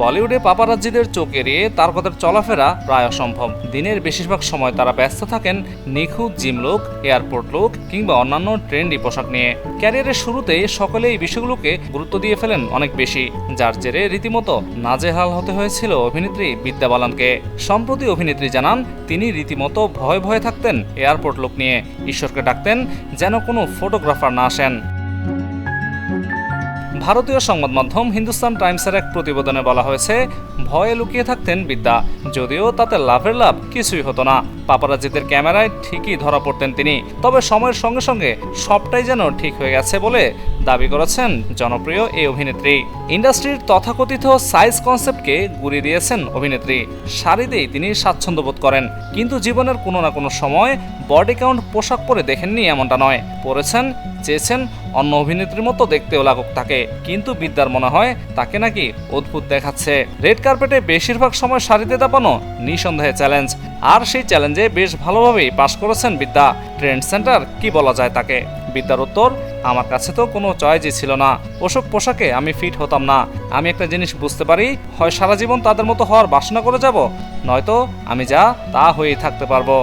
বলিউডে পাপারাজ্জিদের চোখ এড়িয়ে তারকাদের চলাফেরা প্রায় অসম্ভব। দিনের বেশিরভাগ সময় তারা ব্যস্ত থাকেন নিখুঁত জিম লুক, এয়ারপোর্ট লুক কিংবা অন্যান্য ট্রেন্ডি পোশাক নিয়ে। ক্যারিয়ারের শুরুতে সকলে এই বিষয়গুলোকে গুরুত্ব দিয়ে ফেলেন অনেক বেশি, যার জেরে রীতিমতো নাজেহাল হতে হয়েছিল অভিনেত্রী বিদ্যা বালানকে। সম্প্রতি অভিনেত্রী জানান তিনি রীতিমতো ভয়ে ভয়ে থাকতেন এয়ারপোর্ট লুক নিয়ে। ঈশ্বরকে ডাকতেন যেন কোনো ফটোগ্রাফার না আসেন। ভারতীয় সংবাদ মাধ্যম হিন্দুস্তান টাইমসের এক প্রতিবেদনে বলা হয়েছে, ভয়ে লুকিয়ে থাকতেন বিদ্যা, যদিও তাতে লাভের লাভ কিছুই হতো না। পাপারাজ্জিদের ক্যামেরায় ঠিকই ধরা পড়তেন তিনি, তবে সময়ের সঙ্গে সঙ্গে সবটাই যেন ঠিক হয়ে গেছে বলে দাবি করেছেন জনপ্রিয় এই অভিনেত্রী। ইন্ডাস্ট্রির তথাকথিত সাইজ কনসেপ্টকে গুড়িয়ে দিয়েছেন অভিনেত্রী। শাড়িতেই তিনি স্বাচ্ছন্দ্য বোধ করেন, কিন্তু জীবনের কোনো না কোনো সময় বডি কাউন্ট পোশাক পরে দেখেননি এমনটা নয়। পরেছেন, চেয়েছেন অন্য অভিনেত্রীর মতো দেখতেও লাগুক তাকে, কিন্তু বিদ্যার মনে হয় তাকে নাকি অদ্ভুত দেখাচ্ছে। রেড কার্পেটে বেশিরভাগ সময় শাড়িতে দাপানো নিঃসন্দেহে চ্যালেঞ্জ, আর সেই চ্যালেঞ্জে বেশ ভালোভাবেই পাশ করেছেন বিদ্যা। ট্রেন্ড সেন্টার কি বলা যায় তাকে? বিদ্যার উত্তর, আমার কাছে তো কোনো চয়েসই ছিল না। ওসব পোশাকে আমি ফিট হতাম না। আমি একটা জিনিস বুঝতে পারি, হয় সারা জীবন তাদের মতো হওয়ার বাসনা করে যাব, নয়তো আমি যা তা হয়েই থাকতে পারবো।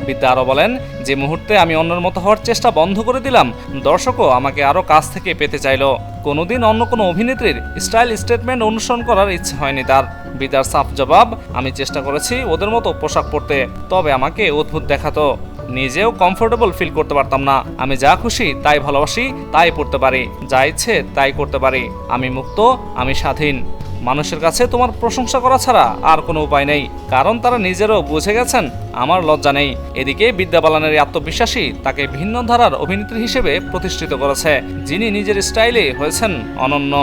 বিদ্যা আরও বলেন, যে মুহূর্তে আমি অন্যের মতো হওয়ার চেষ্টা বন্ধ করে দিলাম, দর্শকও আমাকে আরও কাছ থেকে পেতে চাইল। কোনোদিন অন্য কোনো অভিনেত্রীর স্টাইল স্টেটমেন্ট অনুসরণ করার ইচ্ছে হয়নি তার। বিদ্যার সাফ জবাব, আমি চেষ্টা করেছি ওদের মতো পোশাক পরতে, তবে আমাকে অদ্ভুত দেখাতো। নিজেও কমফোর্টেবল ফিল করতে পারতাম না। আমি যা খুশি তাই ভালোবাসি, তাই পড়তে পারি, যা ইচ্ছে তাই করতে পারি। আমি মুক্ত, আমি স্বাধীন। মানুষের কাছে তোমার প্রশংসা করা ছাড়া আর কোনো উপায় নেই, কারণ তারা নিজেরও বুঝে গেছেন আমার লজ্জা নেই। এদিকে বিদ্যা বালানের আত্মবিশ্বাসী তাকে ভিন্ন ধারার অভিনেত্রী হিসেবে প্রতিষ্ঠিত করেছে, যিনি নিজের স্টাইলে হয়েছেন অনন্য।